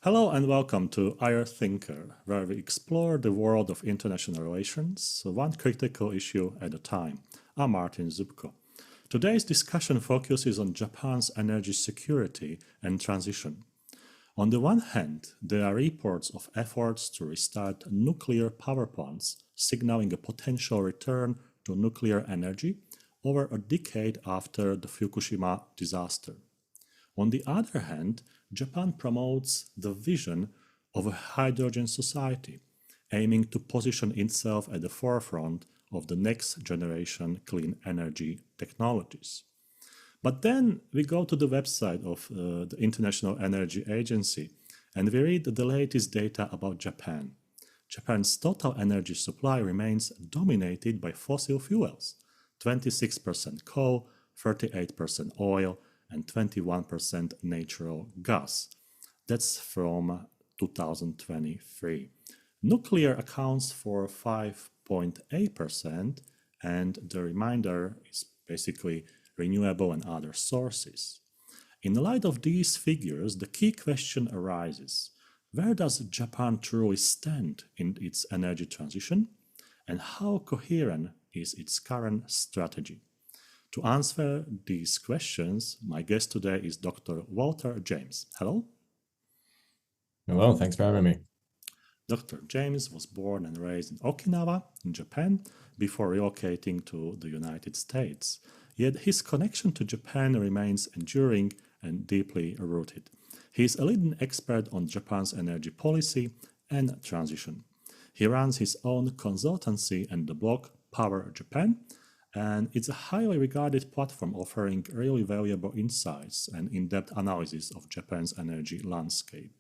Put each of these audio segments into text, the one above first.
Hello and welcome to IR Thinker, where we explore the world of international relations, one critical issue at a time. I'm Martin Zubko. Today's discussion focuses on Japan's energy security and transition. On the one hand, there are reports of efforts to restart nuclear power plants, signaling a potential return to nuclear energy over a decade after the Fukushima disaster. On the other hand, Japan promotes the vision of a hydrogen society, aiming to position itself at the forefront of the next generation clean energy technologies. But then we go to the website of the International Energy Agency and we read the latest data about Japan. Japan's total energy supply remains dominated by fossil fuels, 26% coal, 38% oil, and 21% natural gas. That's from 2023. Nuclear accounts for 5.8%, and the remainder is basically renewable and other sources. In light of these figures, the key question arises: where does Japan truly stand in its energy transition, and how coherent is its current strategy? To answer these questions, my guest today is Dr. Walter James. Hello. Hello, thanks for having me. Dr. James was born and raised in Okinawa, in Japan, before relocating to the United States. Yet his connection to Japan remains enduring and deeply rooted. He is a leading expert on Japan's energy policy and transition. He runs his own consultancy and the blog Power Japan, and it's a highly regarded platform offering really valuable insights and in-depth analysis of Japan's energy landscape.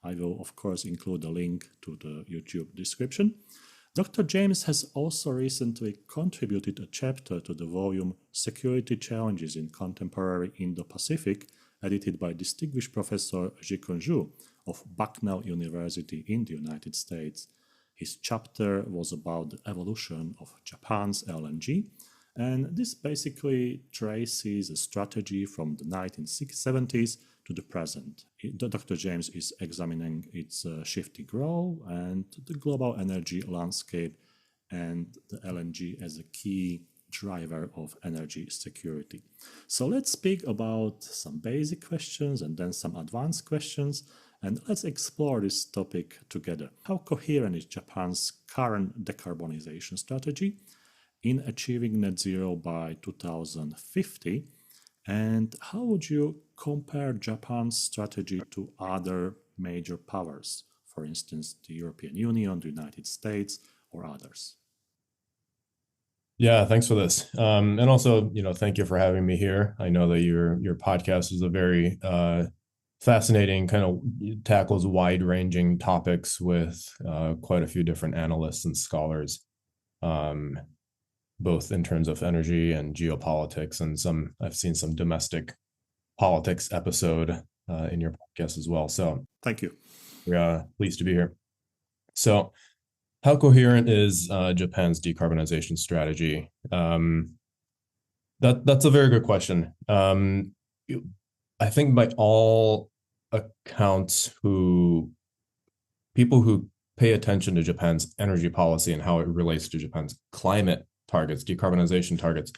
I will, of course, include a link to the YouTube description. Dr. James has also recently contributed a chapter to the volume Security Challenges in Contemporary Indo-Pacific, edited by distinguished Professor Jikun Zhu of Bucknell University in the United States. His chapter was about the evolution of Japan's LNG, and this basically traces a strategy from the 1970s to the present. Dr. James is examining its shifting role and the global energy landscape and the LNG as a key driver of energy security. So let's speak about some basic questions and then some advanced questions, and let's explore this topic together. How coherent is Japan's current decarbonization strategy in achieving net zero by 2050? And how would you compare Japan's strategy to other major powers, for instance, the European Union, the United States, or others? Yeah, thanks for this. And also, thank you for having me here. I know that your podcast is a very fascinating, kind of tackles wide-ranging topics with quite a few different analysts and scholars. Both in terms of energy and geopolitics, and I've seen some domestic politics episode in your podcast as well. So thank you. We're pleased to be here. So how coherent is Japan's decarbonization strategy? That's a very good question. I think by all accounts, people who pay attention to Japan's energy policy and how it relates to Japan's climate targets, decarbonization targets,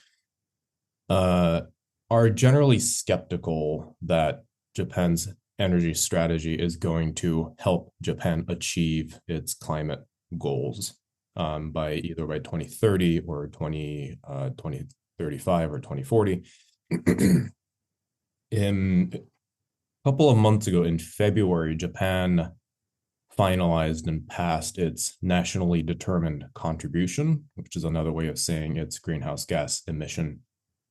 are generally skeptical that Japan's energy strategy is going to help Japan achieve its climate goals by 2030 or 2035 or 2040. A couple of months ago in February, Japan finalized and passed its nationally determined contribution, which is another way of saying its greenhouse gas emission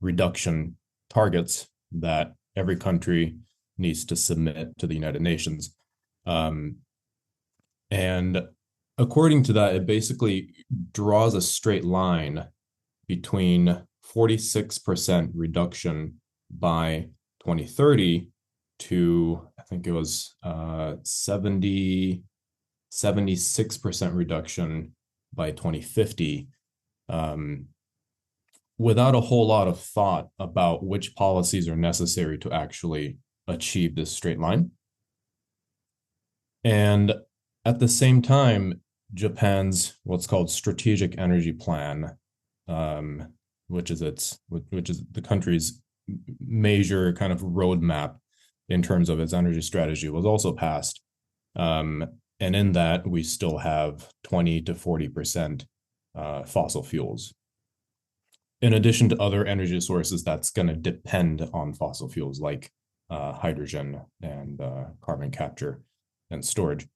reduction targets that every country needs to submit to the United Nations. And according to that, it basically draws a straight line between 46% reduction by 2030 to, I think it was 76% reduction by 2050, without a whole lot of thought about which policies are necessary to actually achieve this straight line. And at the same time, Japan's what's called strategic energy plan, um, which is the country's major kind of roadmap in terms of its energy strategy, was also passed. And in that, we still have 20 to 40% fossil fuels. In addition to other energy sources that's going to depend on fossil fuels like hydrogen and carbon capture and storage.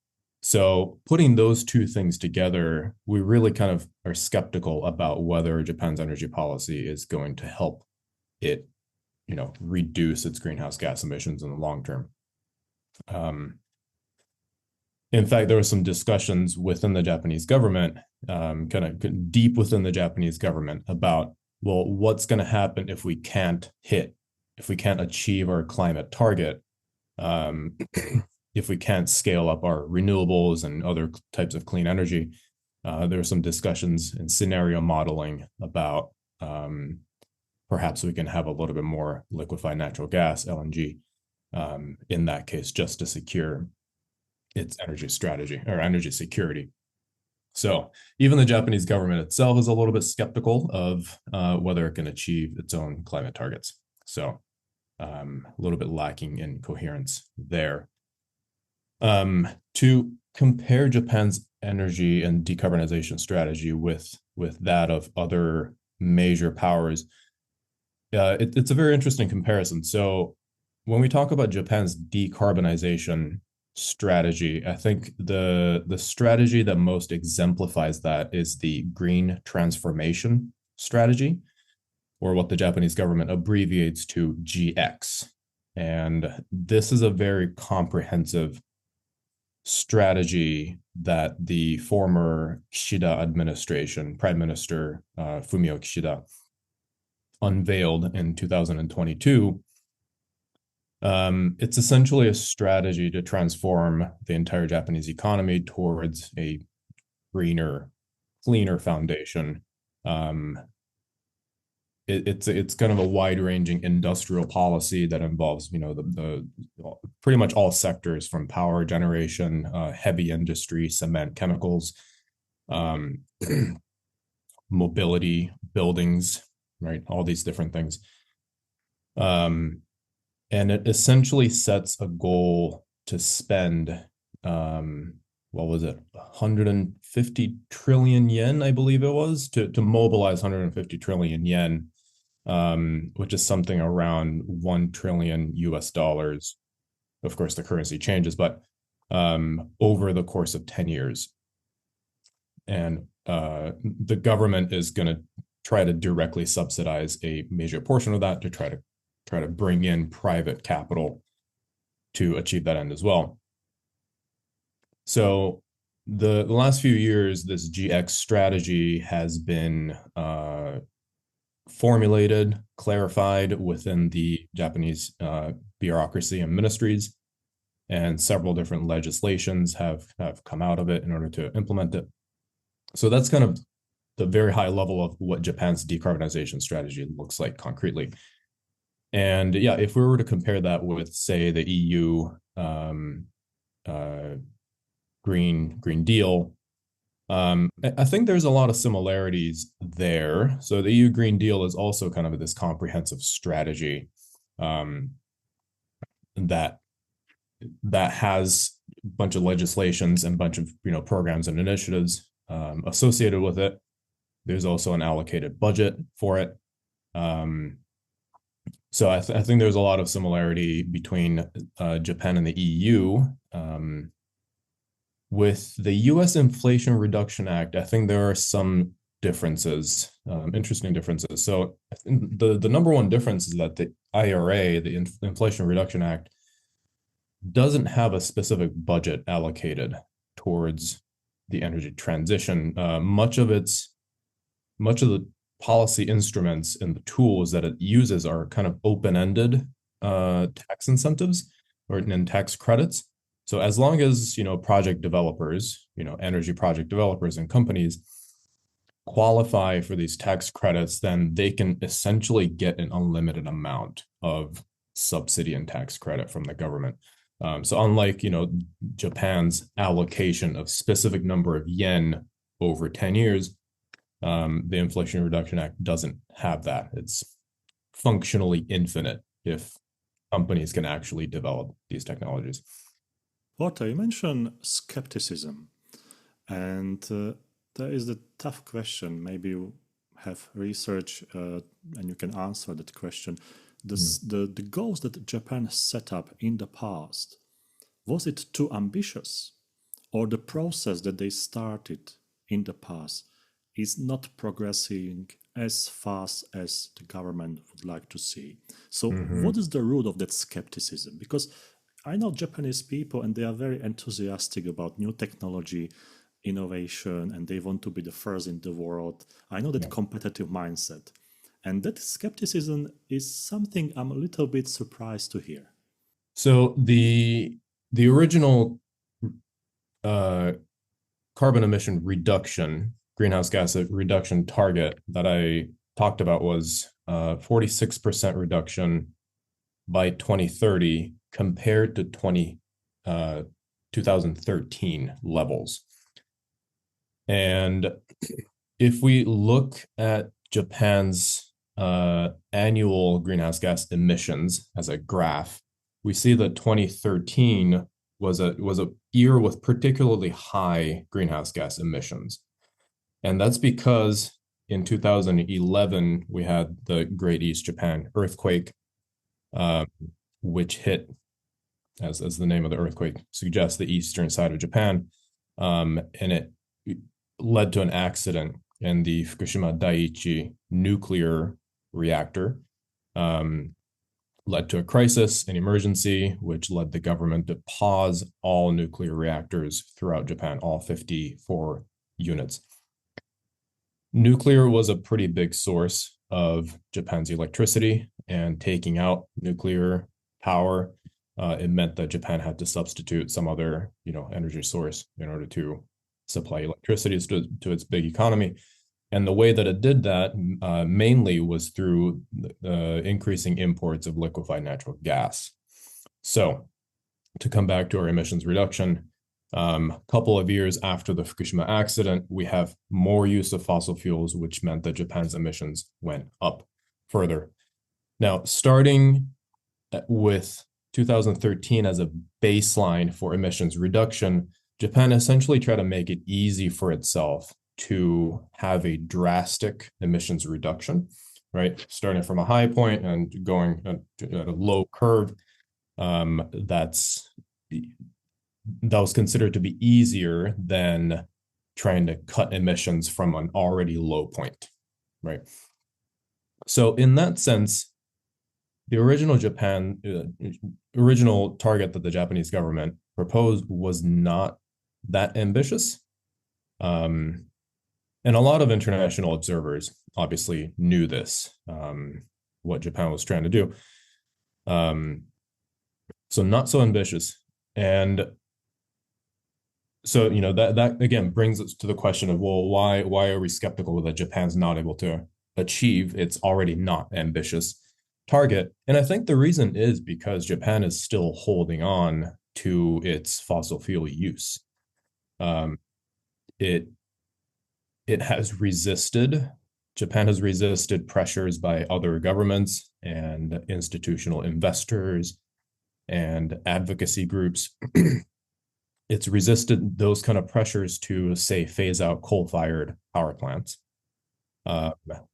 So putting those two things together, we really kind of are skeptical about whether Japan's energy policy is going to help it, reduce its greenhouse gas emissions in the long term. In fact, there were some discussions within the Japanese government, kind of deep within the Japanese government, about, well, what's going to happen if we can't achieve our climate target, if we can't scale up our renewables and other types of clean energy. There were some discussions and scenario modeling about perhaps we can have a little bit more liquefied natural gas, LNG, in that case, just to secure its energy strategy or energy security. So even the Japanese government itself is a little bit skeptical of whether it can achieve its own climate targets. So a little bit lacking in coherence there. To compare Japan's energy and decarbonization strategy with that of other major powers, it's a very interesting comparison. So when we talk about Japan's decarbonization strategy, I think the strategy that most exemplifies that is the green transformation strategy, or what the Japanese government abbreviates to GX. And this is a very comprehensive strategy that the former Kishida administration, Prime Minister Fumio Kishida, unveiled in 2022. It's essentially a strategy to transform the entire Japanese economy towards a greener, cleaner foundation. It's kind of a wide-ranging industrial policy that involves, the pretty much all sectors, from power generation, heavy industry, cement, chemicals, mobility, buildings, right? All these different things. And it essentially sets a goal to spend, what was it, 150 trillion yen, I believe it was, to mobilize 150 trillion yen, which is something around 1 trillion US dollars. Of course, the currency changes, but over the course of 10 years. And the government is going to try to directly subsidize a major portion of that to try to bring in private capital to achieve that end as well. So the last few years, this GX strategy has been formulated, clarified within the Japanese bureaucracy and ministries, and several different legislations have come out of it in order to implement it. So that's kind of the very high level of what Japan's decarbonization strategy looks like concretely. And yeah, if we were to compare that with, say, the EU Green Deal, I think there's a lot of similarities there. So the EU Green Deal is also kind of this comprehensive strategy that has a bunch of legislations and a bunch of programs and initiatives associated with it. There's also an allocated budget for it. So I think there's a lot of similarity between Japan and the EU. With the U.S. Inflation Reduction Act, I think there are some differences, interesting differences. So the number one difference is that the IRA, the Inflation Reduction Act, doesn't have a specific budget allocated towards the energy transition. Much of the policy instruments and the tools that it uses are kind of open-ended tax incentives and tax credits. So as long as project developers, energy project developers and companies qualify for these tax credits, then they can essentially get an unlimited amount of subsidy and tax credit from the government. So unlike, Japan's allocation of specific number of yen over 10 years, the Inflation Reduction Act doesn't have that. It's functionally infinite if companies can actually develop these technologies. Walter, you mentioned skepticism, and there is the tough question. Maybe you have research and you can answer that question. The goals that Japan set up in the past, was it too ambitious? Or the process that they started in the past is not progressing as fast as the government would like to see? So, Mm-hmm. what is the root of that skepticism? Because I know Japanese people and they are very enthusiastic about new technology, innovation, and they want to be the first in the world. I know that Yeah. competitive mindset. And that skepticism is something I'm a little bit surprised to hear. So the original uh, carbon emission reduction, greenhouse gas reduction target that I talked about was 46% reduction by 2030 compared to 2013 levels. And if we look at Japan's annual greenhouse gas emissions as a graph, we see that 2013 was a year with particularly high greenhouse gas emissions. And that's because in 2011, we had the Great East Japan earthquake, uh, which hit, as the name of the earthquake suggests, the eastern side of Japan. And it led to an accident in the Fukushima Daiichi nuclear reactor, led to a crisis, an emergency, which led the government to pause all nuclear reactors throughout Japan, all 54 units. Nuclear was a pretty big source of Japan's electricity, and taking out nuclear power, it meant that Japan had to substitute some other, energy source in order to supply electricity to its big economy. And the way that it did that mainly was through increasing imports of liquefied natural gas. So to come back to our emissions reduction, a couple of years after the Fukushima accident, we have more use of fossil fuels, which meant that Japan's emissions went up further. Now, starting with 2013 as a baseline for emissions reduction, Japan essentially tried to make it easy for itself to have a drastic emissions reduction, right? Starting from a high point and going at a low curve. That was considered to be easier than trying to cut emissions from an already low point, right? So in that sense, the original target that the Japanese government proposed was not that ambitious. And a lot of international observers obviously knew this, what Japan was trying to do. So not so ambitious. And so, that again brings us to the question of, well, why are we skeptical that Japan's not able to achieve its already not ambitious target? And I think the reason is because Japan is still holding on to its fossil fuel use. Japan has resisted pressures by other governments and institutional investors and advocacy groups. It's resisted those kind of pressures to, say, phase out coal-fired power plants,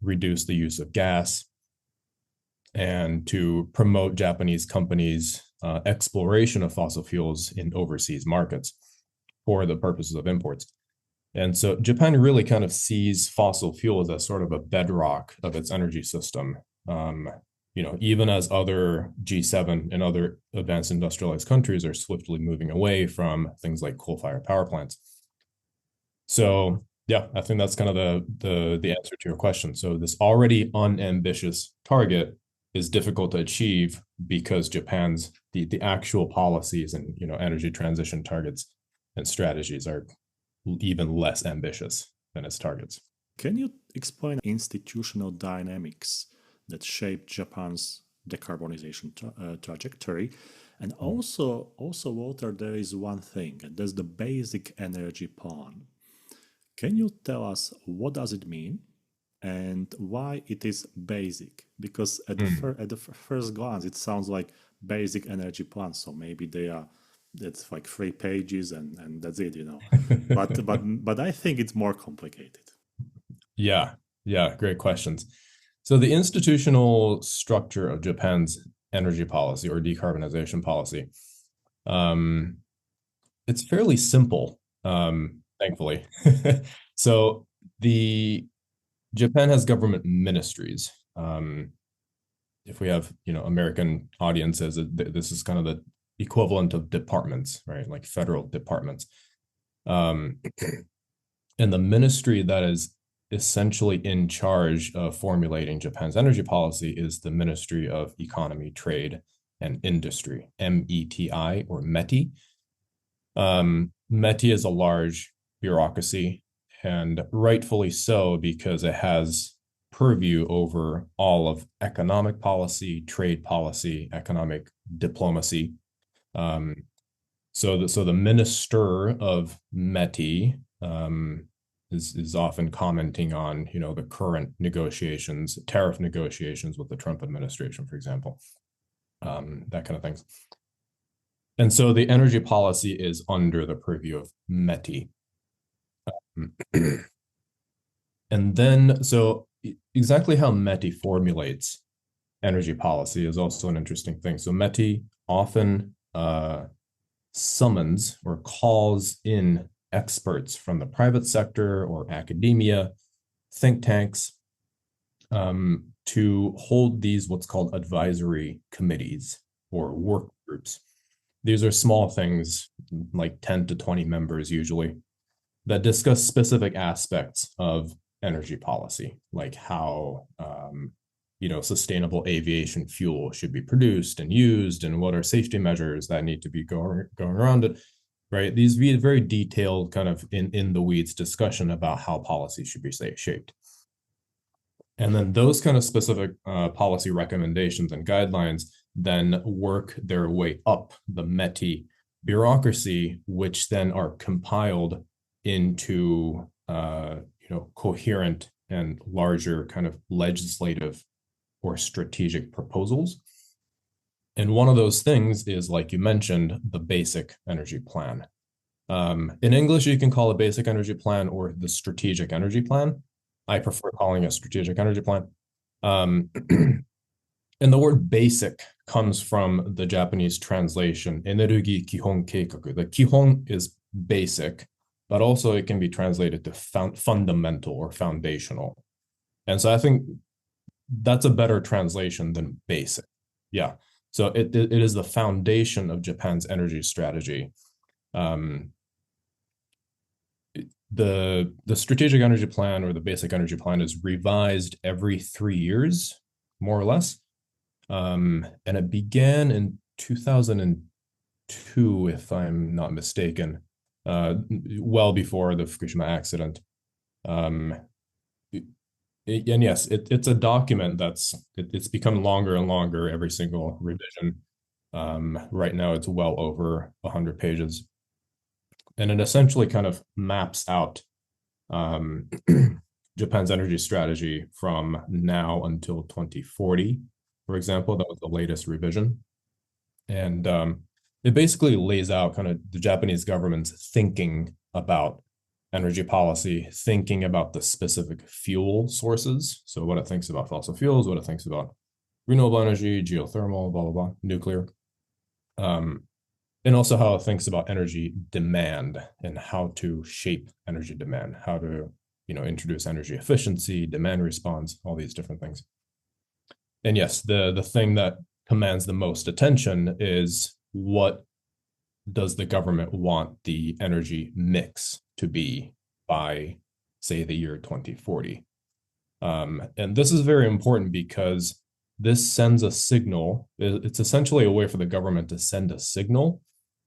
reduce the use of gas, and to promote Japanese companies' exploration of fossil fuels in overseas markets for the purposes of imports. And so Japan really kind of sees fossil fuels as sort of a bedrock of its energy system. Even as other G7 and other advanced industrialized countries are swiftly moving away from things like coal-fired power plants. So yeah, I think that's kind of the answer to your question. So this already unambitious target is difficult to achieve because Japan's the actual policies and energy transition targets and strategies are even less ambitious than its targets. Can you explain institutional dynamics that shape Japan's decarbonization trajectory. And also, Walter, there is one thing, and that's the basic energy plan. Can you tell us what does it mean and why it is basic? Because at the first glance, it sounds like basic energy plan. So maybe that's like 3 pages and that's it, you know. But I think it's more complicated. Yeah, great questions. So the institutional structure of Japan's energy policy or decarbonization policy, it's fairly simple, thankfully. So the Japan has government ministries. If we have, American audiences, this is kind of the equivalent of departments, right? Like federal departments. And the ministry that is essentially in charge of formulating Japan's energy policy is the Ministry of Economy, Trade, and Industry, METI or METI. METI is a large bureaucracy, and rightfully so, because it has purview over all of economic policy, trade policy, economic diplomacy. So the minister of METI is often commenting on, the current negotiations, tariff negotiations with the Trump administration, for example, that kind of things. And so the energy policy is under the purview of METI. And then, so exactly how METI formulates energy policy is also an interesting thing. So METI often summons or calls in experts from the private sector or academia, think tanks, to hold these what's called advisory committees or work groups. These are small things, like 10 to 20 members usually, that discuss specific aspects of energy policy, like how sustainable aviation fuel should be produced and used, and what are safety measures that need to be going around it, right? These very detailed kind of in the weeds discussion about how policy should be shaped. And then those kind of specific policy recommendations and guidelines then work their way up the METI bureaucracy, which then are compiled into coherent and larger kind of legislative or strategic proposals. And one of those things is, like you mentioned, the basic energy plan. In English, you can call it basic energy plan or the strategic energy plan. I prefer calling it strategic energy plan. And the word basic comes from the Japanese translation, Energy Kihon Keikaku. The Kihon is basic, but also it can be translated to fundamental or foundational. And so I think that's a better translation than basic. Yeah. So it is the foundation of Japan's energy strategy. The strategic energy plan or the basic energy plan is revised every 3 years, more or less. And it began in 2002, if I'm not mistaken, well before the Fukushima accident. And yes, it's a document it's become longer and longer every single revision. Right now, it's well over 100 pages. And it essentially kind of maps out Japan's energy strategy from now until 2040. For example, that was the latest revision. And it basically lays out kind of the Japanese government's thinking about energy policy, thinking about the specific fuel sources. So what it thinks about fossil fuels, what it thinks about renewable energy, geothermal, blah, blah, blah, nuclear. And also how it thinks about energy demand and how to shape energy demand, how to, introduce energy efficiency, demand response, all these different things. And yes, the thing that commands the most attention is, what does the government want the energy mix to be by, say, the year 2040? And this is very important because this sends a signal. It's essentially a way for the government to send a signal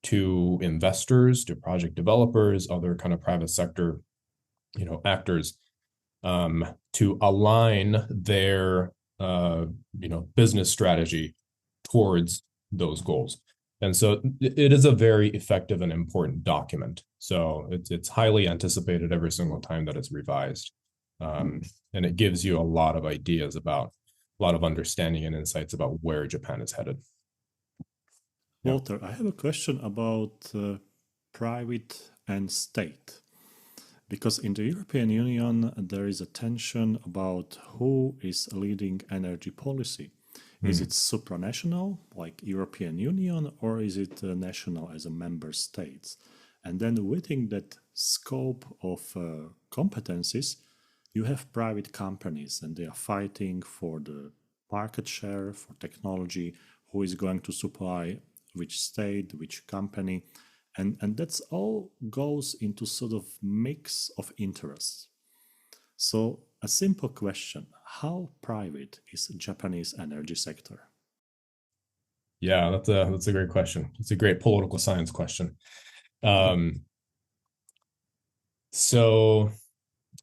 to investors, to project developers, other kind of private sector, actors, to align their business strategy towards those goals. And so it is a very effective and important document. So it's highly anticipated every single time that it's revised. And it gives you a lot of ideas about a lot of understanding and insights about where Japan is headed. Walter, I have a question about private and state. Because in the European Union, there is a tension about who is leading energy policy. Is it supranational, like European Union, or is it national as a member states? And then within that scope of competencies, you have private companies, and they are fighting for the market share, for technology, who is going to supply which state, which company. And that's all goes into sort of mix of interests. So a simple question, how private is Japanese energy sector? Yeah, that's a great question. It's a great political science question. So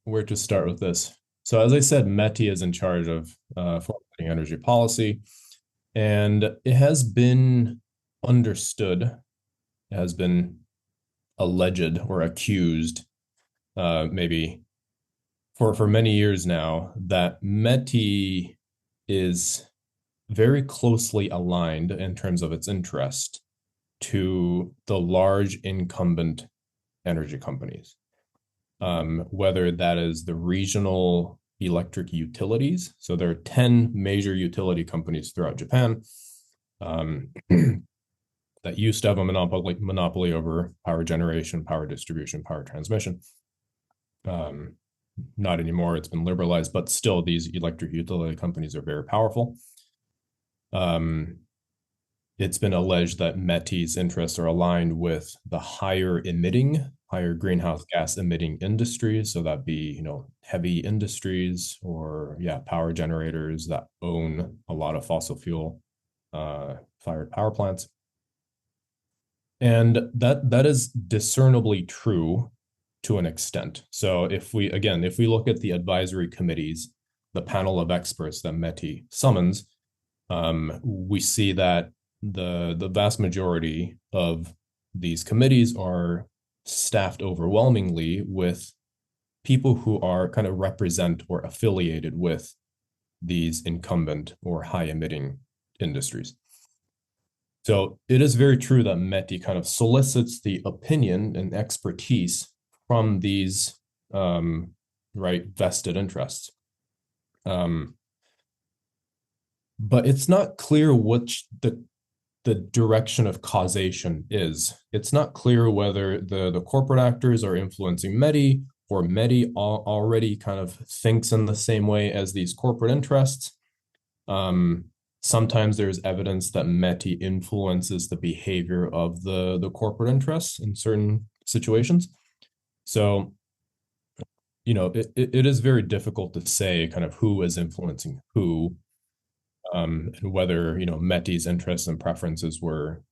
where to start with this? So as I said, METI is in charge of formulating energy policy, and it has been understood, it has been alleged or accused, maybe for many years now, that METI is very closely aligned in terms of its interest to the large incumbent energy companies, whether that is the regional electric utilities. So there are 10 major utility companies throughout Japan that used to have a monopoly over power generation, power distribution, power transmission. Not anymore, it's been liberalized, but still these electric utility companies are very powerful. It's been alleged that METI's interests are aligned with the higher greenhouse gas emitting industries. So that'd be, heavy industries or power generators that own a lot of fossil fuel fired power plants. And that is discernibly true to an extent. So if we look at the advisory committees, the panel of experts that METI summons, we see that the vast majority of these committees are staffed overwhelmingly with people who are kind of represent or affiliated with these incumbent or high emitting industries. So it is very true that METI kind of solicits the opinion and expertise from these vested interests. But it's not clear which the direction of causation is. It's not clear whether the corporate actors are influencing METI or METI already kind of thinks in the same way as these corporate interests. Sometimes there's evidence that METI influences the behavior of the corporate interests in certain situations. So, it is very difficult to say kind of who is influencing who, and whether, METI's interests and preferences were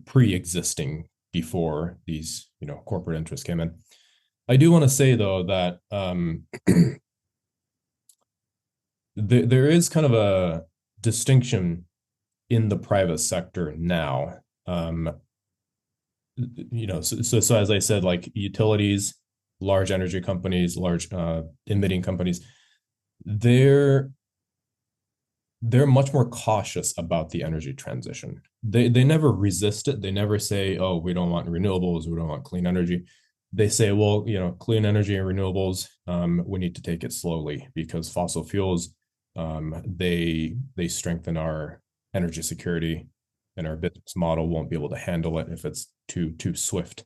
pre-existing before these, corporate interests came in. I do want to say, though, that there is kind of a distinction in the private sector now. So as I said, like utilities, large energy companies, large emitting companies, they're much more cautious about the energy transition. They never resist it. They never say, oh, we don't want renewables, we don't want clean energy. They say, well, clean energy and renewables, we need to take it slowly because fossil fuels, they strengthen our energy security, and our business model won't be able to handle it if it's too swift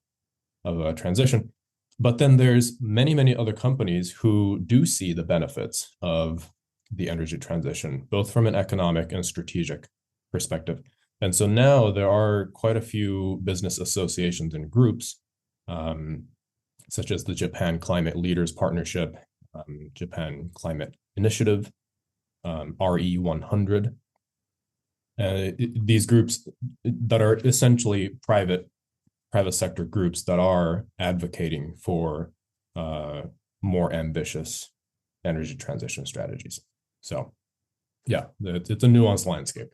of a transition. But then there's many other companies who do see the benefits of the energy transition, both from an economic and strategic perspective. And so now there are quite a few business associations and groups, such as the Japan Climate Leaders Partnership, Japan Climate Initiative, RE100. These groups that are essentially private sector groups that are advocating for more ambitious energy transition strategies. So Yeah, it's a nuanced landscape.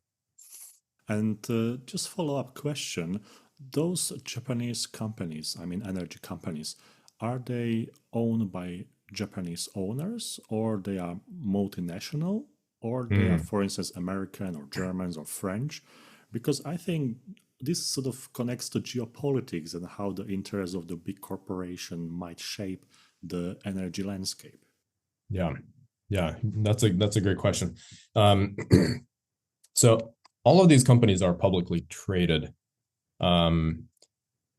And just follow-up question, those Japanese companies, I mean energy companies, are they owned by Japanese owners or they are multinational or they are, Mm, for instance, American or Germans or French? Because I think this sort of connects to geopolitics and how the interests of the big corporation might shape the energy landscape. yeah, yeah, that's a great question. Um, so all of these companies are publicly traded. Um,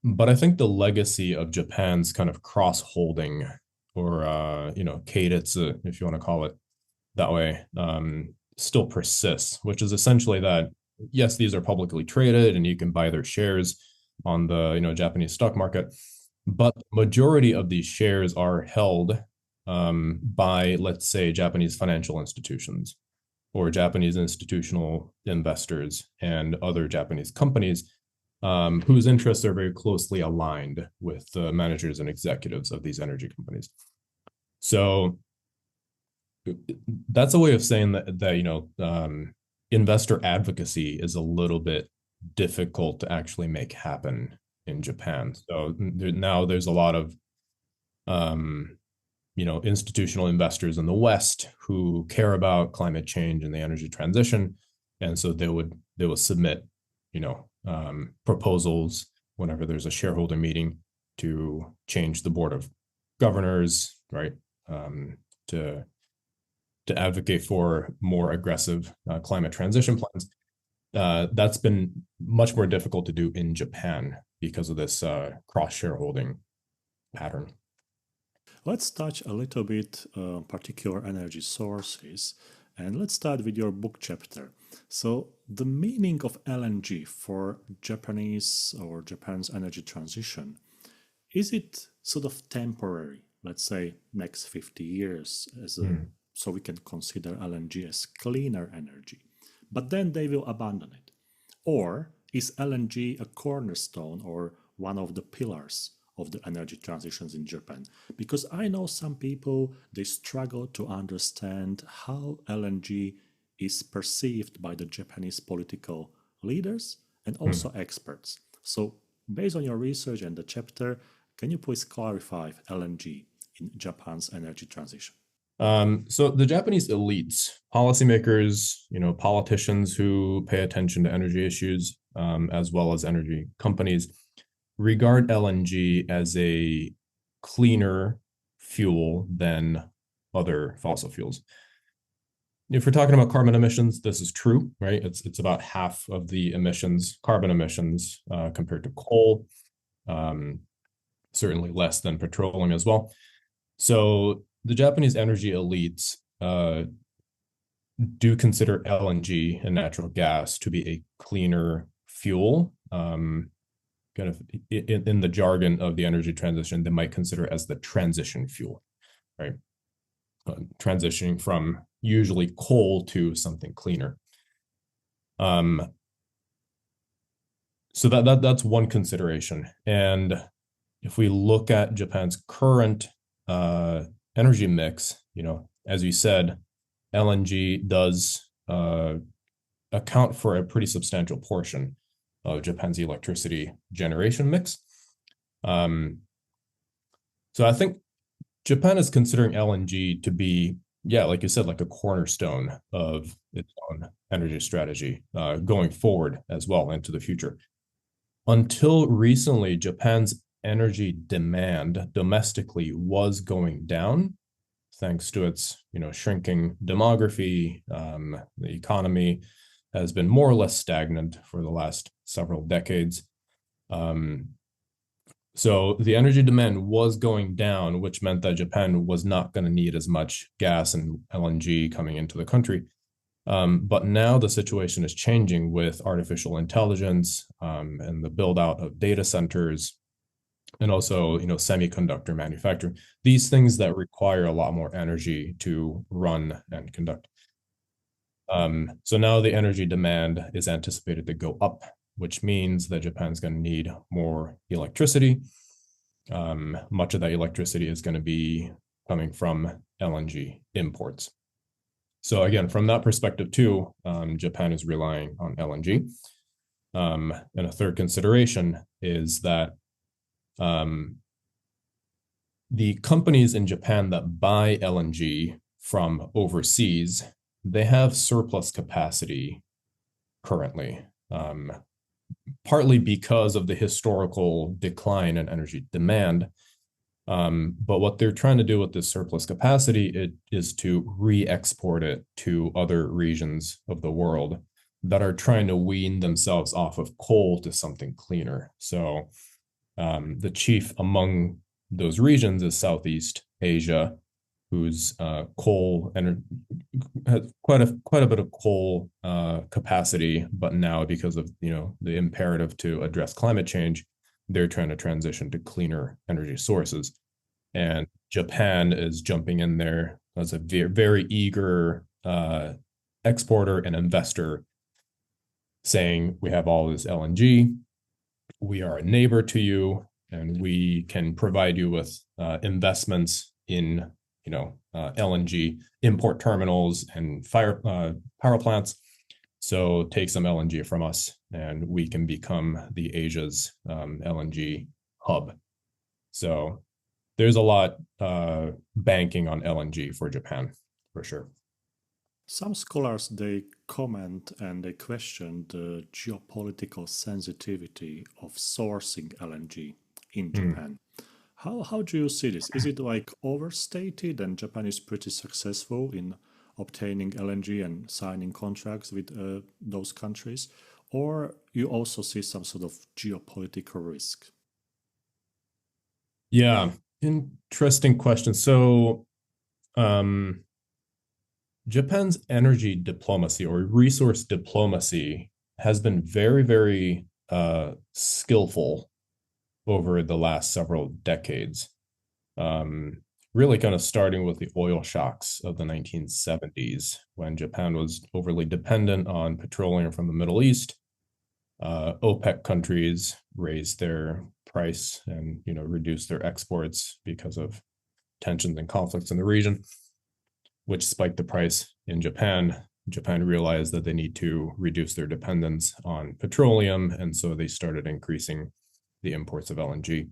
but I think the legacy of Japan's kind of cross-holding or cadence, if you want to call it that way, still persists, which is essentially that yes, these are publicly traded and you can buy their shares on the Japanese stock market, but the majority of these shares are held by, let's say, Japanese financial institutions or Japanese institutional investors and other Japanese companies whose interests are very closely aligned with the managers and executives of these energy companies. So that's a way of saying that investor advocacy is a little bit difficult to actually make happen in Japan. So now there's a lot of um, institutional investors in the West who care about climate change and the energy transition, and so they will submit proposals whenever there's a shareholder meeting to change the board of governors, right? To advocate for more aggressive climate transition plans. That's been much more difficult to do in Japan because of this cross shareholding pattern. Let's touch a little bit particular energy sources, and let's start with your book chapter. So, the meaning of LNG for Japanese or Japan's energy transition, is it sort of temporary? Let's say next 50 years, Mm. so we can consider LNG as cleaner energy, but then they will abandon it. Or is LNG a cornerstone or one of the pillars of the energy transitions in Japan? Because I know some people, they struggle to understand how LNG is perceived by the Japanese political leaders and Mm. also experts. So, based on your research and the chapter, can you please clarify LNG in Japan's energy transition? So the Japanese elites, policymakers, politicians who pay attention to energy issues, as well as energy companies, regard LNG as a cleaner fuel than other fossil fuels. If we're talking about carbon emissions, this is true, right? It's about half of the emissions, carbon emissions, compared to coal. Um, Certainly less than petroleum as well. So the Japanese energy elites do consider LNG and natural gas to be a cleaner fuel. Kind of in the jargon of the energy transition, they might consider it as the transition fuel, right? Transitioning from usually coal to something cleaner. So that's one consideration. And if we look at Japan's current energy mix, as you said, LNG does account for a pretty substantial portion of Japan's electricity generation mix. Um, so I think Japan is considering LNG to be, yeah, like you said, like a cornerstone of its own energy strategy going forward as well into the future. Until recently, Japan's energy demand domestically was going down thanks to its shrinking demography. The economy has been more or less stagnant for the last several decades. So the energy demand was going down, which meant that Japan was not going to need as much gas and LNG coming into the country. But now the situation is changing with artificial intelligence and the build out of data centers and also semiconductor manufacturing, these things that require a lot more energy to run and conduct. So now the energy demand is anticipated to go up, which means that Japan's going to need more electricity. Much of that electricity is going to be coming from LNG imports. So again, from that perspective too, Japan is relying on LNG. And a third consideration is that the companies in Japan that buy LNG from overseas, they have surplus capacity currently, partly because of the historical decline in energy demand. But what they're trying to do with this surplus capacity is to re-export it to other regions of the world that are trying to wean themselves off of coal to something cleaner. So the chief among those regions is Southeast Asia, whose coal and has quite a bit of coal capacity, but now because of the imperative to address climate change, they're trying to transition to cleaner energy sources. And Japan is jumping in there as a very eager exporter and investor, saying, we have all this LNG, we are a neighbor to you, and we can provide you with investments in LNG import terminals and power plants. So take some LNG from us, and we can become the Asia's LNG hub. So there's a lot banking on LNG for Japan, for sure. Some scholars, they comment and they question the geopolitical sensitivity of sourcing LNG in Japan. How do you see this? Is it like overstated and Japan is pretty successful in obtaining LNG and signing contracts with those countries? Or you also see some sort of geopolitical risk? Yeah, interesting question. So Japan's energy diplomacy or resource diplomacy has been very, very skillful over the last several decades. Really kind of starting with the oil shocks of the 1970s, when Japan was overly dependent on petroleum from the Middle East. OPEC countries raised their price and reduced their exports because of tensions and conflicts in the region, which spiked the price in Japan. Japan realized that they need to reduce their dependence on petroleum, and so they started increasing the imports of LNG.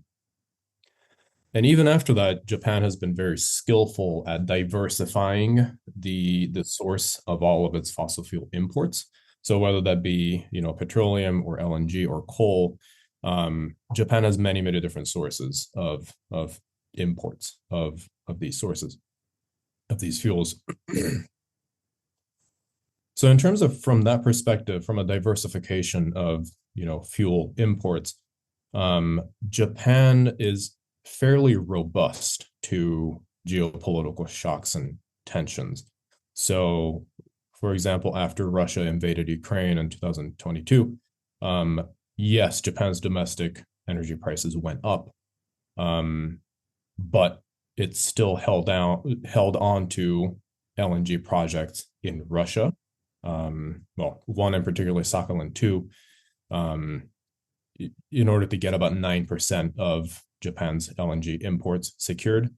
And even after that, Japan has been very skillful at diversifying the source of all of its fossil fuel imports. So whether that be petroleum or LNG or coal, Japan has many, many different sources of imports of these sources, of these fuels. So in terms of, from that perspective, from a diversification of fuel imports, Japan is fairly robust to geopolitical shocks and tensions. So, for example, after Russia invaded Ukraine in 2022, yes, Japan's domestic energy prices went up, but it still held on to LNG projects in Russia. Well, one in particular, Sakhalin 2, in order to get about 9% of Japan's LNG imports secured.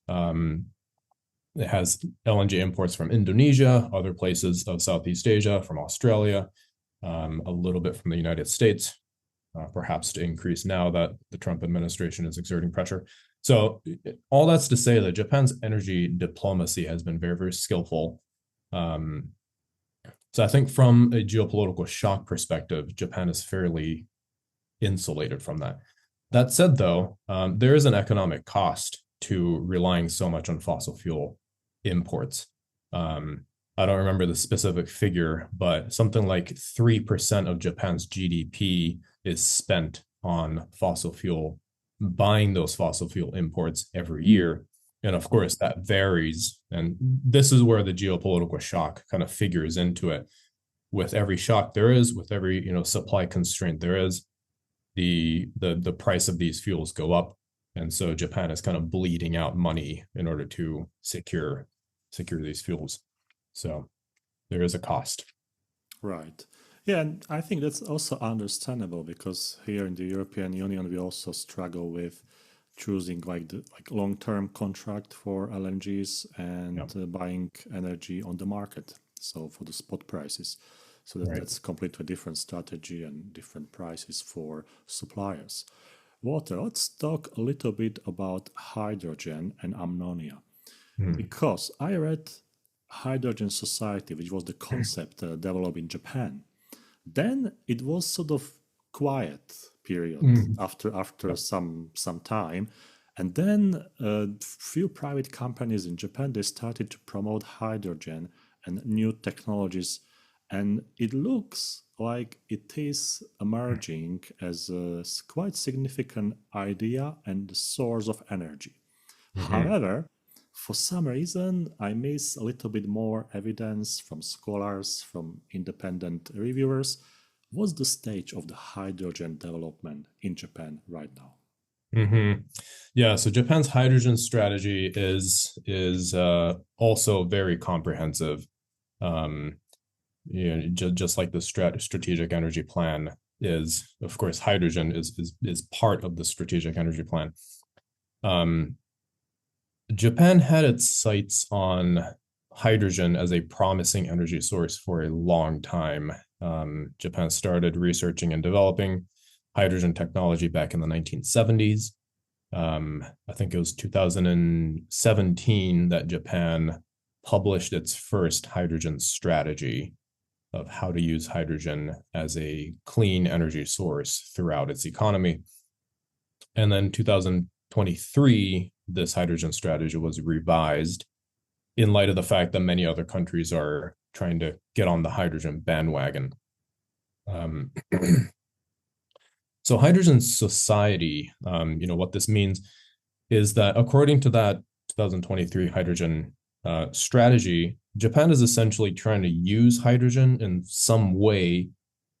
It has LNG imports from Indonesia, other places of Southeast Asia, from Australia, a little bit from the United States, perhaps to increase now that the Trump administration is exerting pressure. So all that's to say that Japan's energy diplomacy has been very, very skillful. So I think from a geopolitical shock perspective, Japan is fairly insulated from that. That said, though, there is an economic cost to relying so much on fossil fuel imports. I don't remember the specific figure, but something like 3% of Japan's GDP is spent on fossil fuel, buying those fossil fuel imports every year. And of course, that varies. And this is where the geopolitical shock kind of figures into it. With every shock there is, with every supply constraint there is, the price of these fuels go up. And so Japan is kind of bleeding out money in order to secure these fuels. So there is a cost. Right. Yeah, and I think that's also understandable because here in the European Union we also struggle with choosing like the long-term contract for LNGs and Yeah. buying energy on the market. So for the spot prices. So Right. that's completely different strategy and different prices for suppliers. Walter, let's talk a little bit about hydrogen and ammonia. Mhm. Because I read Hydrogen Society, which was the concept developed in Japan. Then it was sort of quiet period Mhm. after Yeah. some time, and then a few private companies in Japan, they started to promote hydrogen and new technologies, and it looks like it is emerging as a quite significant idea and source of energy. Mhm. However, for some reason, I miss a little bit more evidence from scholars, from independent reviewers. What's the stage of the hydrogen development in Japan right now? Mhm. Yeah, so Japan's hydrogen strategy is also very comprehensive. Um, just like the strategic energy plan is, of course, hydrogen is part of the strategic energy plan. Um, Japan had its sights on hydrogen as a promising energy source for a long time. Japan started researching and developing hydrogen technology back in the 1970s. I think it was 2017 that Japan published its first hydrogen strategy of how to use hydrogen as a clean energy source throughout its economy. And then 2023, this hydrogen strategy was revised in light of the fact that many other countries are trying to get on the hydrogen bandwagon. Um, so hydrogen society, what this means is that according to that 2023 hydrogen strategy, Japan is essentially trying to use hydrogen in some way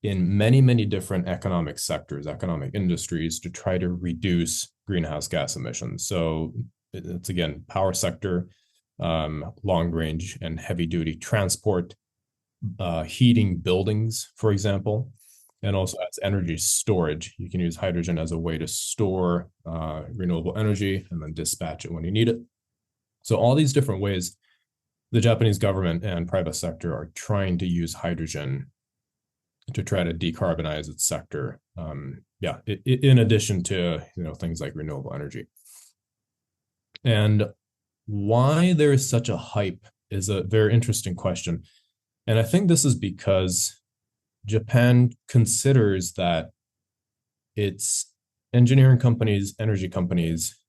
in many, many different economic sectors, economic industries to try to reduce greenhouse gas emissions. So it's again, power sector, long range and heavy duty transport, heating buildings, for example, and also as energy storage. You can use hydrogen as a way to store renewable energy and then dispatch it when you need it. So all these different ways, the Japanese government and private sector are trying to use hydrogen to try to decarbonize its sector. In addition to things like renewable energy. And why there is such a hype is a very interesting question. And I think this is because Japan considers that its engineering companies, energy companies,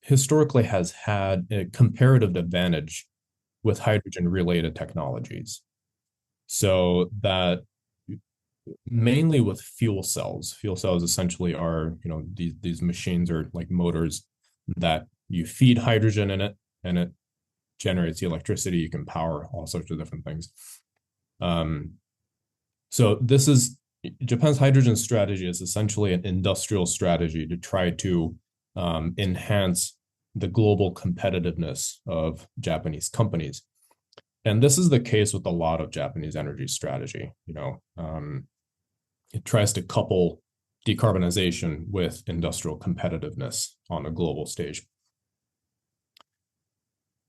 historically has had a comparative advantage with hydrogen related technologies. So that mainly with fuel cells. Fuel cells essentially are, these machines are like motors that you feed hydrogen in it and it generates the electricity. You can power all sorts of different things. So this is Japan's hydrogen strategy is essentially an industrial strategy to try to enhance the global competitiveness of Japanese companies. And this is the case with a lot of Japanese energy strategy. It tries to couple decarbonization with industrial competitiveness on a global stage.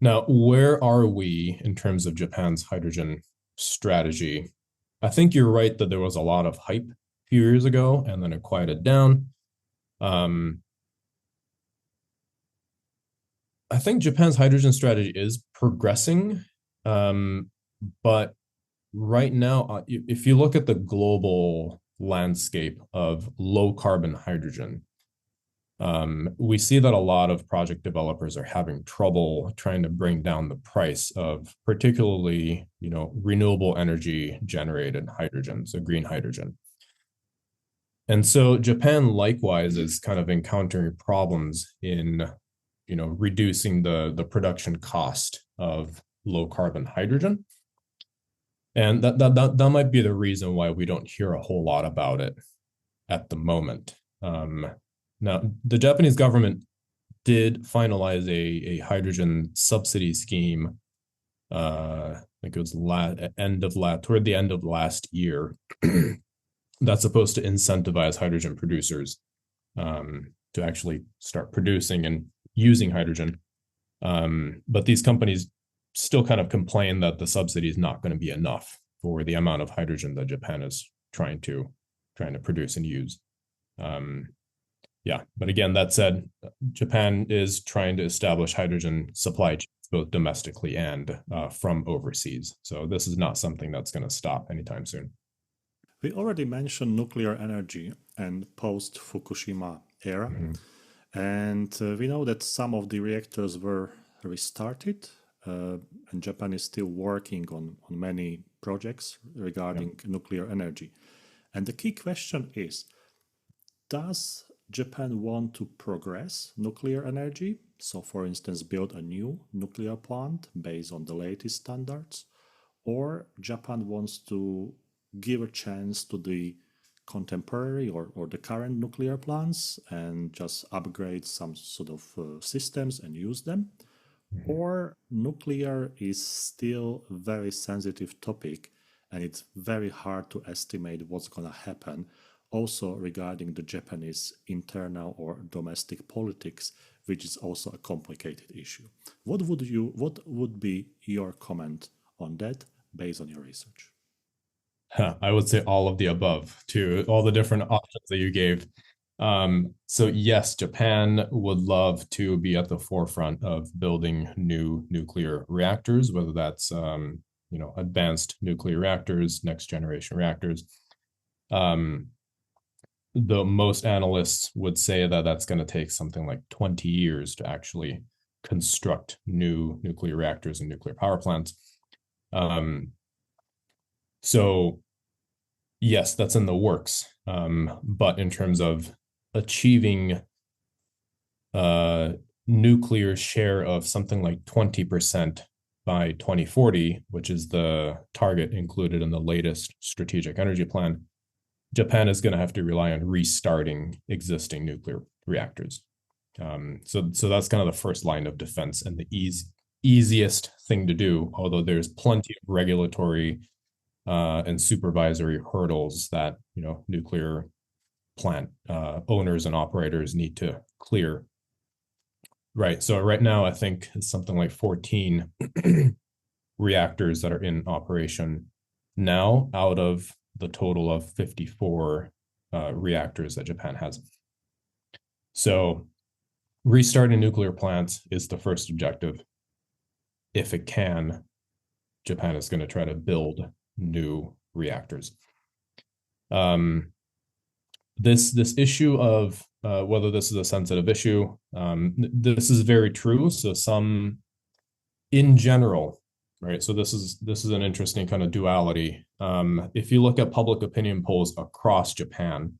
Now, where are we in terms of Japan's hydrogen strategy? I think you're right that there was a lot of hype a few years ago and then it quieted down. I think Japan's hydrogen strategy is progressing, but right now, if you look at the global landscape of low carbon hydrogen, we see that a lot of project developers are having trouble trying to bring down the price of particularly, renewable energy generated hydrogen, so green hydrogen. And so Japan likewise is kind of encountering problems in, reducing the production cost of low carbon hydrogen. And that might be the reason why we don't hear a whole lot about it at the moment. Now, the Japanese government did finalize a hydrogen subsidy scheme. I think it was toward the end of last year. That's supposed to incentivize hydrogen producers to actually start producing and using hydrogen. But these companies still kind of complain that the subsidy is not going to be enough for the amount of hydrogen that Japan is trying to produce and use. But again, that said, Japan is trying to establish hydrogen supply chains both domestically and from overseas. So this is not something that's going to stop anytime soon. We already mentioned nuclear energy and post-Fukushima era. And we know that some of the reactors were restarted, and Japan is still working on many projects regarding nuclear energy. And the key question is, does Japan want to progress nuclear energy? So, for instance, build a new nuclear plant based on the latest standards? Or Japan wants to give a chance to the contemporary or the current nuclear plants and just upgrade some sort of systems and use them? Or nuclear is still a very sensitive topic and it's very hard to estimate what's going to happen, also regarding the Japanese internal or domestic politics, which is also a complicated issue. What would be your comment on that based on your research? I would say all of the above, to all the different options that you gave. So yes, Japan would love to be at the forefront of building new nuclear reactors, whether that's advanced nuclear reactors, next generation reactors. The most analysts would say that that's going to take something like 20 years to actually construct new nuclear reactors and nuclear power plants. So yes, that's in the works. But in terms of achieving nuclear share of something like 20% by 2040, which is the target included in the latest strategic energy plan, Japan is going to have to rely on restarting existing nuclear reactors. So that's kind of the first line of defense and the easiest thing to do, although there's plenty of regulatory and supervisory hurdles that nuclear plant owners and operators need to clear. Right. So right now, I think it's something like 14 reactors that are in operation now out of the total of 54 reactors that Japan has. So restarting nuclear plants is the first objective. If it can, Japan is going to try to build new reactors. This issue of whether this is a sensitive issue, this is very true. So some, in general, right? So this is an interesting kind of duality. If you look at public opinion polls across Japan,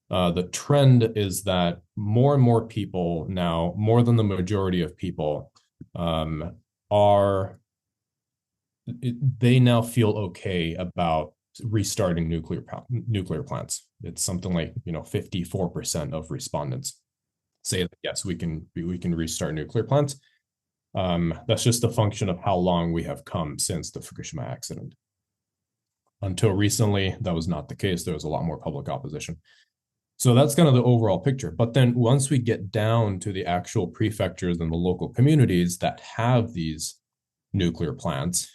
the trend is that more and more people now, more than the majority of people, they now feel okay about restarting nuclear plants. It's something like 54% of respondents say that yes, we can restart nuclear plants. That's just a function of how long we have come since the Fukushima accident. Until recently, that was not the case. There was a lot more public opposition. So that's kind of the overall picture. But then once we get down to the actual prefectures and the local communities that have these nuclear plants,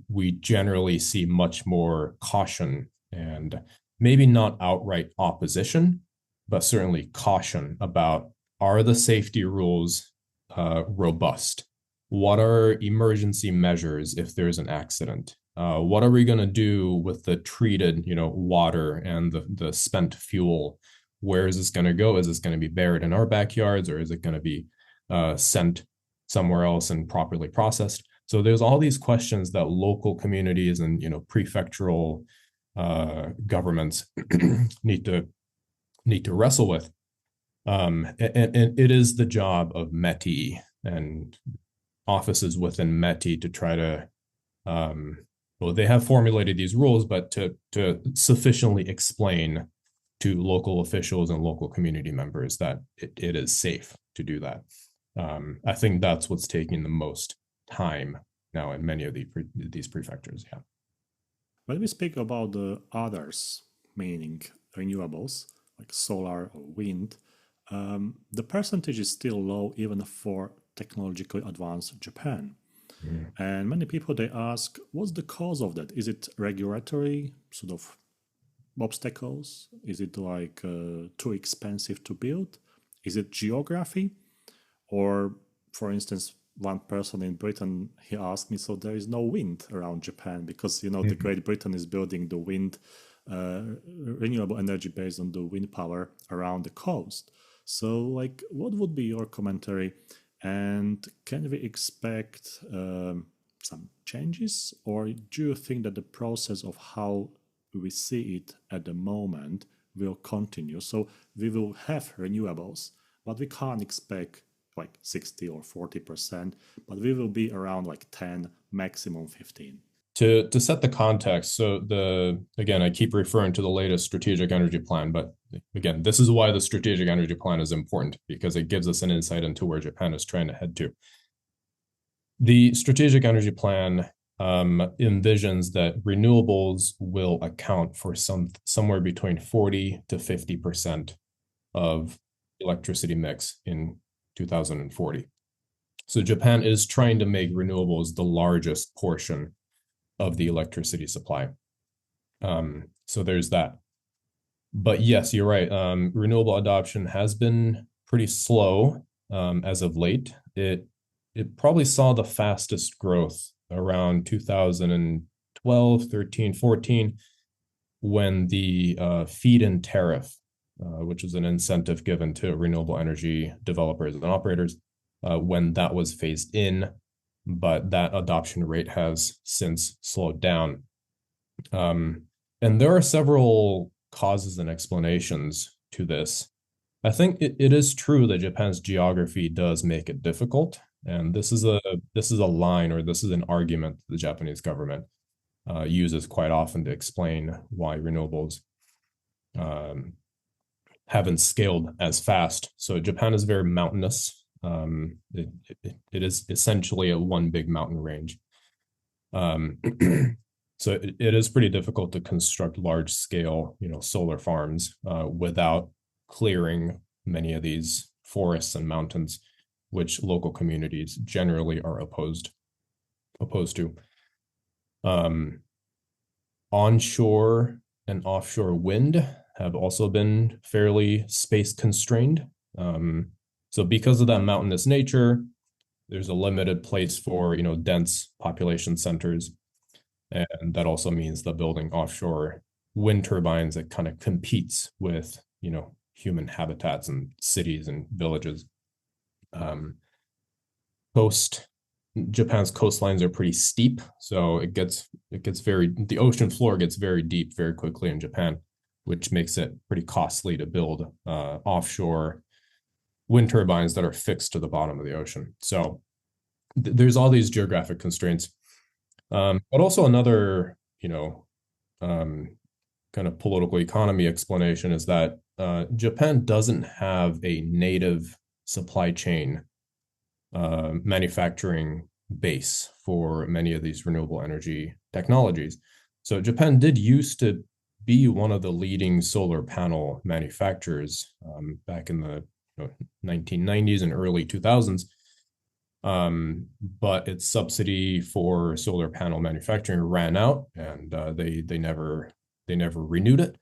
we generally see much more caution and maybe not outright opposition, but certainly caution about, are the safety rules robust? What are emergency measures if there's an accident? What are we going to do with the treated, water and the spent fuel? Where is this going to go? Is this going to be buried in our backyards, or is it going to be sent somewhere else and properly processed? So there's all these questions that local communities and prefectural governments need to wrestle with. And it is the job of METI and offices within METI to try to, they have formulated these rules, but to sufficiently explain to local officials and local community members that it is safe to do that. I think that's what's taking the most time now in many of these prefectures. Yeah. When we speak about the others, meaning renewables like solar or wind, the percentage is still low even for technologically advanced Japan. Mhm. And many people they ask, what's the cause of that? Is it regulatory sort of obstacles? Is it like too expensive to build? Is it geography? Or, for instance, one person in Britain he asked me, so there is no wind around Japan because the Mhm. Great Britain is building the wind renewable energy based on the wind power around the coast. So, like, what would be your commentary? And can we expect some changes, or do you think that the process of how we see it at the moment will continue? So we will have renewables, but we can't expect like 60 or 40%, but we will be around like 10, maximum 15. To set the context, so again, I keep referring to the latest strategic energy plan, but again, this is why the strategic energy plan is important, because it gives us an insight into where Japan is trying to head to. The strategic energy plan envisions that renewables will account for somewhere between 40 to 50% of electricity mix in 2040. So Japan is trying to make renewables the largest portion of the electricity supply. So there's that. But yes, you're right. Renewable adoption has been pretty slow as of late. It probably saw the fastest growth around 2012, 13, 14, when the feed-in tariff, which is an incentive given to renewable energy developers and operators, when that was phased in, but that adoption rate has since slowed down. And there are several causes and explanations to this. I think it is true that Japan's geography does make it difficult, and this is a line, or this is an argument the Japanese government uses quite often to explain why renewables um, haven't scaled as fast. So Japan is very mountainous. It is essentially a one big mountain range. Um, so it is pretty difficult to construct large scale, solar farms without clearing many of these forests and mountains, which local communities generally are opposed to. Um, Onshore and offshore wind have also been fairly space constrained. So because of that mountainous nature, there's a limited place for dense population centers, and that also means that building offshore wind turbines that kind of competes with human habitats and cities and villages. Coast Japan's coastlines are pretty steep, so the ocean floor gets very deep very quickly in Japan, which makes it pretty costly to build offshore wind turbines that are fixed to the bottom of the ocean. So there's all these geographic constraints, but also another kind of political economy explanation is that Japan doesn't have a native supply chain manufacturing base for many of these renewable energy technologies. So Japan did used to be one of the leading solar panel manufacturers back in the 1990s and early 2000s. But its subsidy for solar panel manufacturing ran out, and they never renewed it.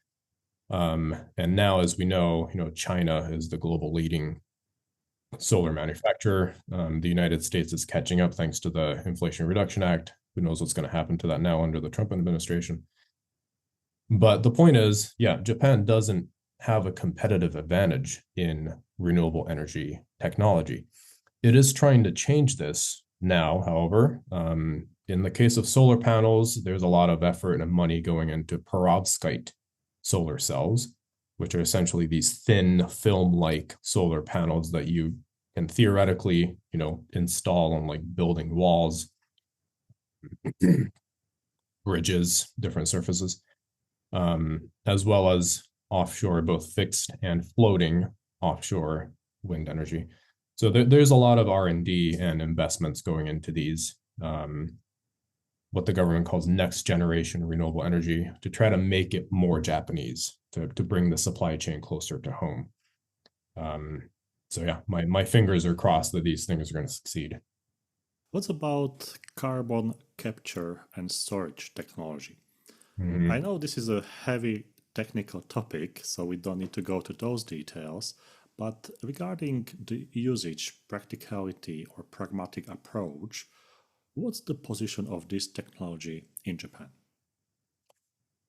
And now, as we know, China is the global leading solar manufacturer. The United States is catching up thanks to the Inflation Reduction Act. Who knows what's going to happen to that now under the Trump administration? But the point is, yeah, Japan doesn't have a competitive advantage in renewable energy technology. It is trying to change this now, however. In the case of solar panels, there's a lot of effort and money going into perovskite solar cells, which are essentially these thin film-like solar panels that you can theoretically, install on like building walls, bridges, different surfaces, as well as offshore, both fixed and floating offshore wind energy. So there's a lot of R&D and investments going into these, what the government calls next generation renewable energy, to try to make it more Japanese, to bring the supply chain closer to home. So yeah, my fingers are crossed that these things are going to succeed. What about carbon capture and storage technology? I Mhm. know this is a heavy technical topic, so we don't need to go to those details. But regarding the usage, practicality, or pragmatic approach, what's the position of this technology in Japan?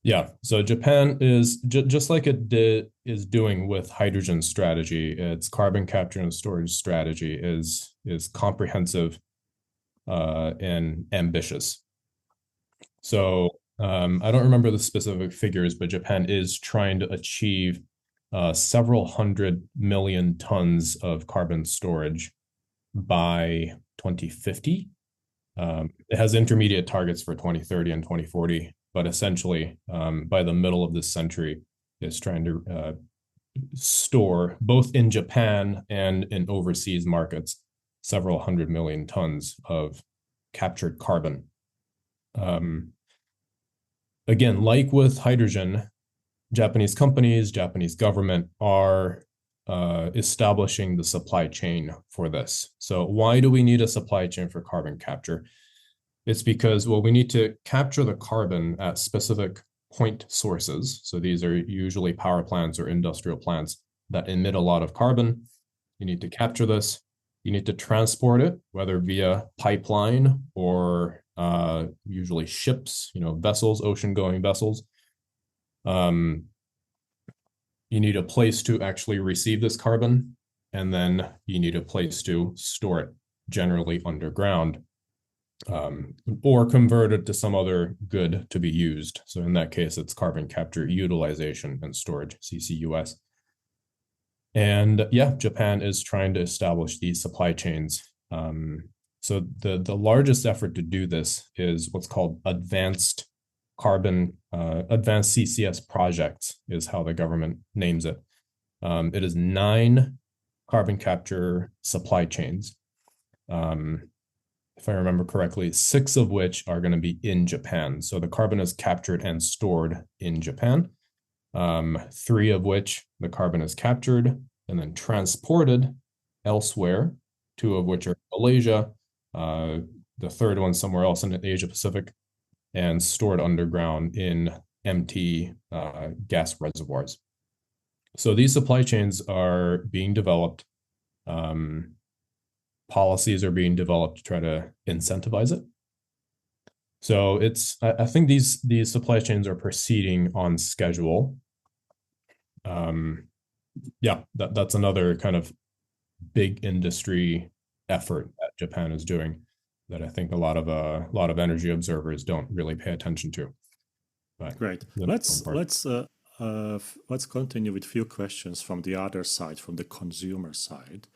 Yeah, so Japan is just like is doing with hydrogen strategy. Its carbon capture and storage strategy is comprehensive and ambitious. So I don't remember the specific figures, but Japan is trying to achieve several 100 million tons of carbon storage by 2050. It has intermediate targets for 2030 and 2040, but essentially, by the middle of this century, is trying to store, both in Japan and in overseas markets, several 100 million tons of captured carbon. Um, Again, like with hydrogen, Japanese companies, Japanese government are establishing the supply chain for this. So why do we need a supply chain for carbon capture? It's because, well, we need to capture the carbon at specific point sources. So these are usually power plants or industrial plants that emit a lot of carbon. You need to capture this. You need to transport it, whether via pipeline or usually ships, vessels, ocean-going vessels. Um, you need a place to actually receive this carbon, and then you need a place to store it, generally underground, or convert it to some other good to be used. So in that case, it's carbon capture, utilization, and storage, CCUS. And yeah, Japan is trying to establish these supply chains. So the largest effort to do this is what's called advanced CCS projects, is how the government names it. It is 9 carbon capture supply chains. If I remember correctly, 6 of which are going to be in Japan. So the carbon is captured and stored in Japan. 3 of which the carbon is captured and then transported elsewhere, 2 of which are Malaysia, the third one somewhere else in the Asia Pacific, and stored underground in empty gas reservoirs. So these supply chains are being developed. Policies are being developed to try to incentivize it. So I think these supply chains are proceeding on schedule. Yeah, that's another kind of big industry effort that Japan is doing that I think a lot of energy observers don't really pay attention to. But Great. Let's continue with few questions from the other side, from the consumer side.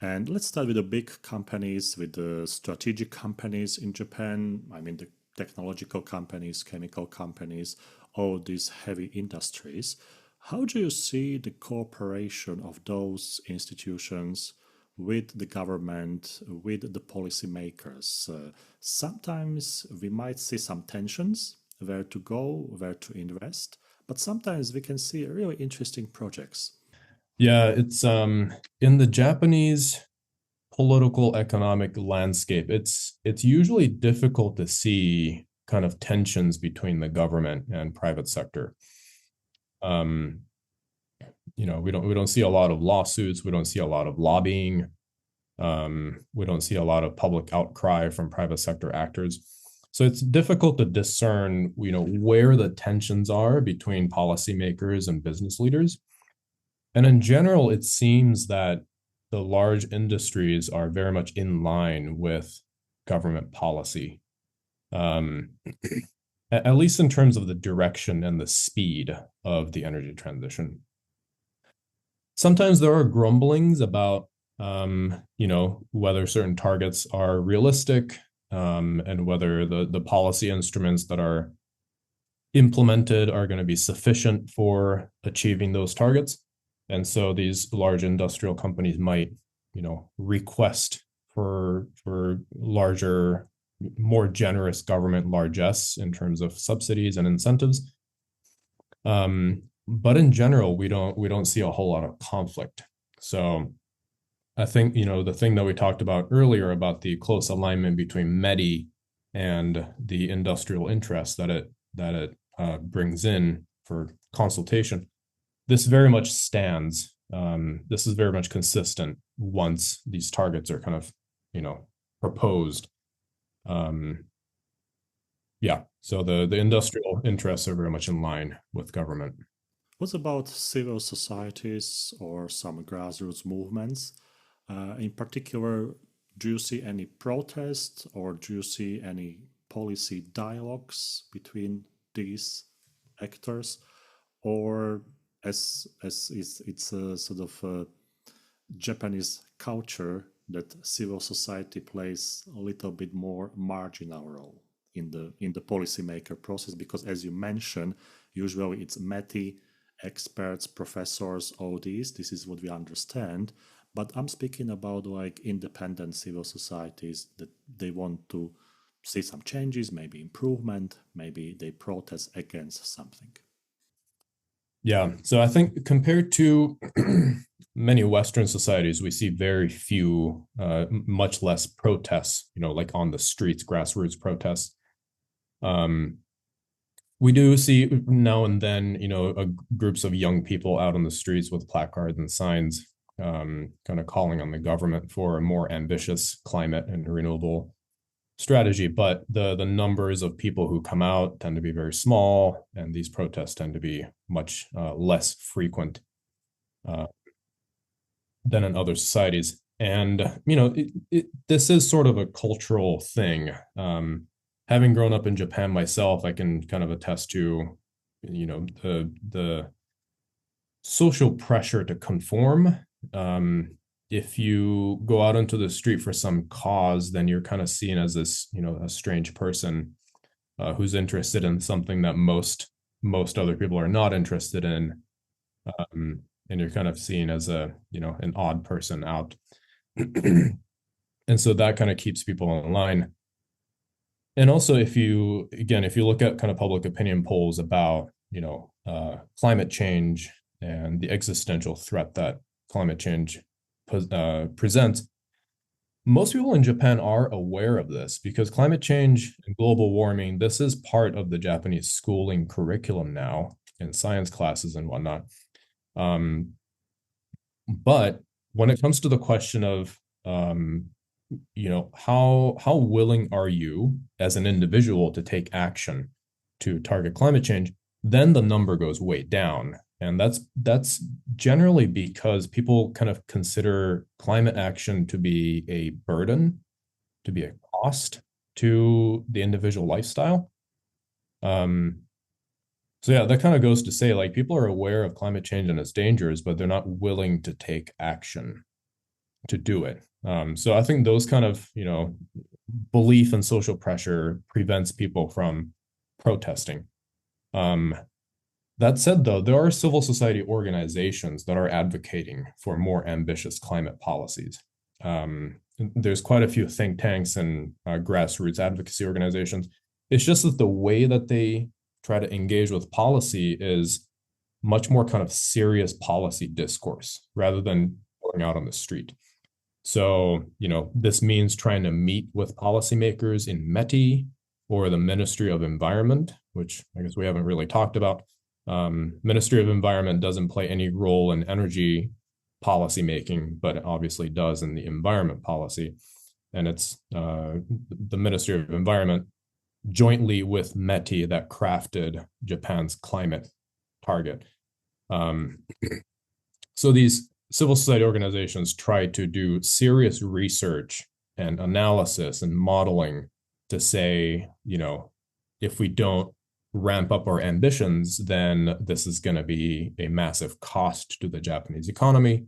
And let's start with the big companies, with the strategic companies in Japan. I mean, the technological companies, chemical companies, all these heavy industries. How do you see the cooperation of those institutions with the government, with the policymakers? Sometimes we might see some tensions, where to go, where to invest, but sometimes we can see really interesting projects. yeah, it's in the Japanese political economic landscape, it's usually difficult to see kind of tensions between the government and private sector. Um, we don't see a lot of lawsuits, we don't see a lot of lobbying, we don't see a lot of public outcry from private sector actors. So it's difficult to discern, where the tensions are between policymakers and business leaders. And in general, it seems that the large industries are very much in line with government policy, um, at least in terms of the direction and the speed of the energy transition. Sometimes there are grumblings about, whether certain targets are realistic, and whether the policy instruments that are implemented are going to be sufficient for achieving those targets. And so these large industrial companies might, request for larger, more generous government largesse in terms of subsidies and incentives. But in general, we don't see a whole lot of conflict. So I think, the thing that we talked about earlier about the close alignment between METI and the industrial interests that it brings in for consultation, this very much stands. This is very much consistent once these targets are kind of, proposed. Um, yeah, so the industrial interests are very much in line with government. What about civil societies or some grassroots movements? In particular, do you see any protests or do you see any policy dialogues between these actors? Or as it's a sort of a Japanese culture that civil society plays a little bit more marginal role in the policymaker process, because as you mentioned, usually it's METI, experts, professors, all these. This is what we understand. But I'm speaking about like independent civil societies that they want to see some changes, maybe improvement, maybe they protest against something. Yeah, so I think compared to many Western societies, we see very few, much less protests, like on the streets, grassroots protests. We do see now and then, groups of young people out on the streets with placards and signs, kind of calling on the government for a more ambitious climate and renewable strategy. But the numbers of people who come out tend to be very small, and these protests tend to be much less frequent than in other societies. And this is sort of a cultural thing. Having grown up in Japan myself, I can kind of attest to, the social pressure to conform. If you go out into the street for some cause, then you're kind of seen as this, a strange person who's interested in something that most other people are not interested in. And you're kind of seen as an odd person out. And so that kind of keeps people in line. And also, if you look at kind of public opinion polls about, climate change and the existential threat that climate change presents, most people in Japan are aware of this because climate change and global warming, this is part of the Japanese schooling curriculum now in science classes and whatnot. But when it comes to the question of, how willing are you as an individual to take action to target climate change, then the number goes way down. And that's generally because people kind of consider climate action to be a burden, to be a cost to the individual lifestyle. So yeah, that kind of goes to say, like, people are aware of climate change and its dangers, but they're not willing to take action to do it. So I think those kind of, belief and social pressure prevents people from protesting. That said, though, there are civil society organizations that are advocating for more ambitious climate policies. There's quite a few think tanks and grassroots advocacy organizations. It's just that the way that they try to engage with policy is much more kind of serious policy discourse rather than going out on the street. So, this means trying to meet with policymakers in METI or the Ministry of Environment, which I guess we haven't really talked about. Ministry of Environment doesn't play any role in energy policy making, but it obviously does in the environment policy. And it's the Ministry of Environment jointly with METI that crafted Japan's climate target. So these civil society organizations try to do serious research and analysis and modeling to say, if we don't ramp up our ambitions, then this is going to be a massive cost to the Japanese economy.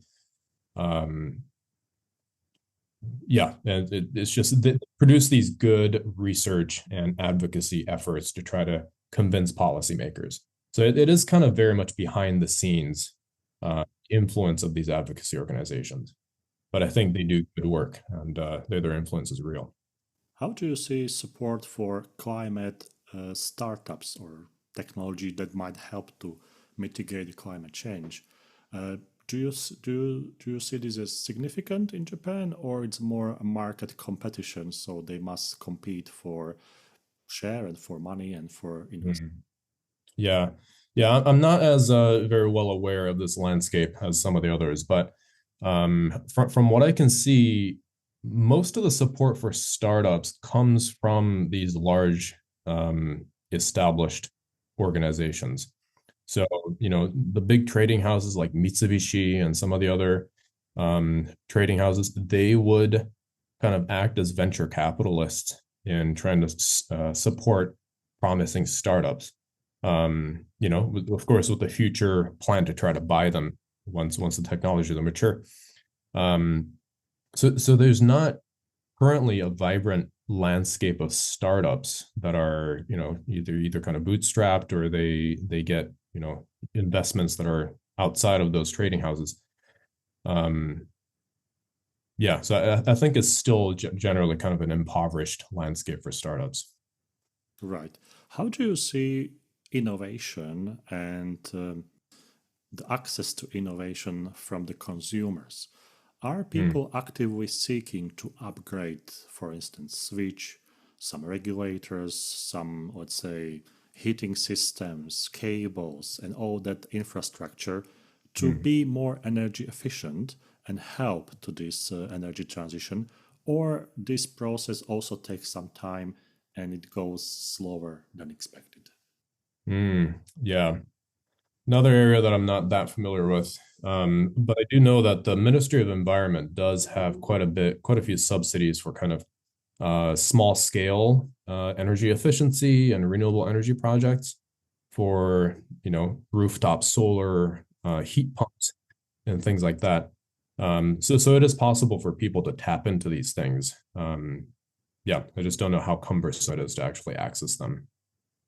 Yeah, and it's just produce these good research and advocacy efforts to try to convince policymakers. So it is kind of very much behind the scenes influence of these advocacy organizations. But I think they do good work, and their influence is real. How do you see support for climate startups or technology that might help to mitigate climate change? Do you see this as significant in Japan, or it's more a market competition, so they must compete for share and for money and for investment? Mhm. Yeah. Yeah, I'm not as very well aware of this landscape as some of the others, but from what I can see, most of the support for startups comes from these large established organizations. So, the big trading houses like Mitsubishi and some of the other trading houses, they would kind of act as venture capitalists in trying to support promising startups. Of course, with the future plan to try to buy them once the technologies are mature. Um, so there's not currently a vibrant landscape of startups that are, either kind of bootstrapped or they get, investments that are outside of those trading houses. Um, yeah, so I think it's still generally kind of an impoverished landscape for startups. Right. How do you see innovation and the access to innovation from the consumers? Are Mm, people actively seeking to upgrade, for instance, switch some regulators, some, let's say, heating systems, cables, and all that infrastructure to mm. be more energy efficient and help to this energy transition? Or this process also takes some time and it goes slower than expected? Yeah. Another area that I'm not that familiar with, but I do know that the Ministry of Environment does have quite a few subsidies for kind of small scale energy efficiency and renewable energy projects for, rooftop solar, heat pumps, and things like that. So it is possible for people to tap into these things. Yeah, I just don't know how cumbersome it is to actually access them.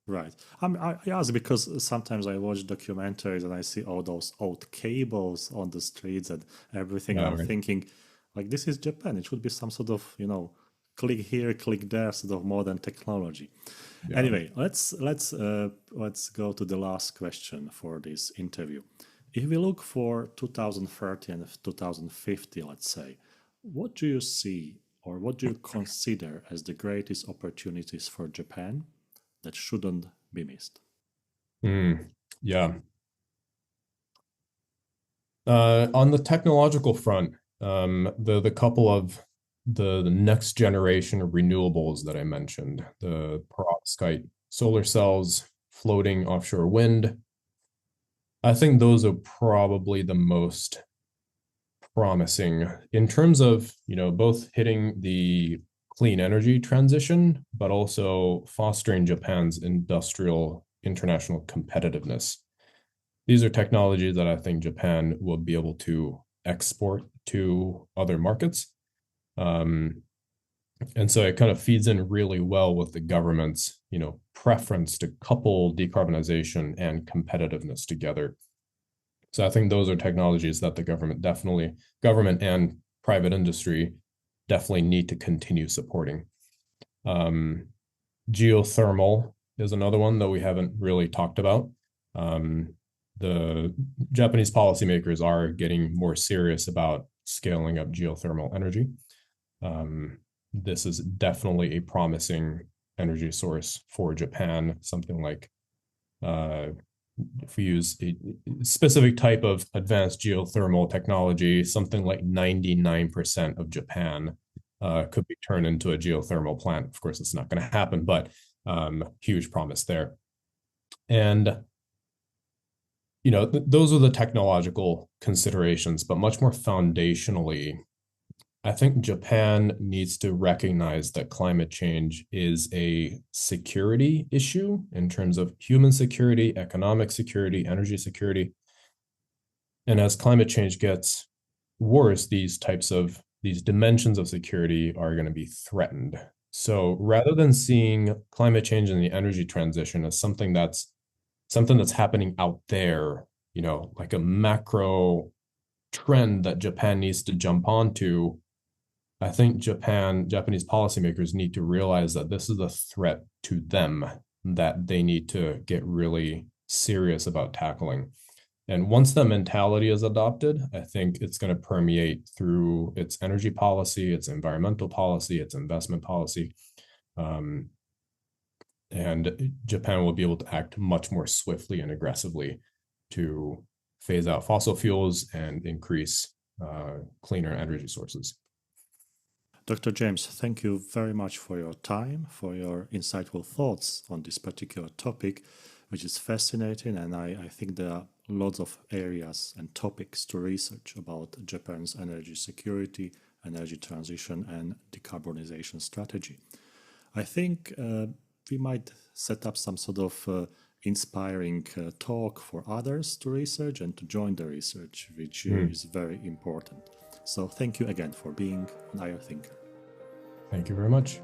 Right. I ask because sometimes I watch documentaries and I see all those old cables on the streets and everything, and Yeah, I'm right. thinking, like, this is Japan. It should be some sort of, click here, click there, sort of modern technology. Yeah. Anyway, let's go to the last question for this interview. If we look for 2030 and 2050, let's say, what do you see or what do you consider as the greatest opportunities for Japan that shouldn't be missed? Yeah. On the technological front, the couple of the next generation of renewables that I mentioned, the perovskite solar cells, floating offshore wind, I think those are probably the most promising in terms of, both hitting the clean energy transition, but also fostering Japan's industrial international competitiveness. These are technologies that I think Japan will be able to export to other markets. Um, and so it kind of feeds in really well with the government's, preference to couple decarbonization and competitiveness together. So I think those are technologies that the government and private industry definitely need to continue supporting. Um, Geothermal is another one that we haven't really talked about. Um, the Japanese policymakers are getting more serious about scaling up geothermal energy. Um, this is definitely a promising energy source for Japan, something like uh, if we use a specific type of advanced geothermal technology, something like 99% of Japan could be turned into a geothermal plant. Of course, it's not going to happen, but huge promise there. And those are the technological considerations, but much more foundationally, I think Japan needs to recognize that climate change is a security issue in terms of human security, economic security, energy security. And as climate change gets worse, these dimensions of security are going to be threatened. So rather than seeing climate change and the energy transition as something that's happening out there, like a macro trend that Japan needs to jump onto, I think Japanese policymakers need to realize that this is a threat to them that they need to get really serious about tackling. And once that mentality is adopted, I think it's going to permeate through its energy policy, its environmental policy, its investment policy. And Japan will be able to act much more swiftly and aggressively to phase out fossil fuels and increase cleaner energy sources. Dr. James, thank you very much for your time, for your insightful thoughts on this particular topic, which is fascinating. And I think there are lots of areas and topics to research about Japan's energy security, energy transition, and decarbonization strategy. I think we might set up some sort of inspiring talk for others to research and to join the research, which is very important. So thank you again for being on IR Thinker. Thank you very much.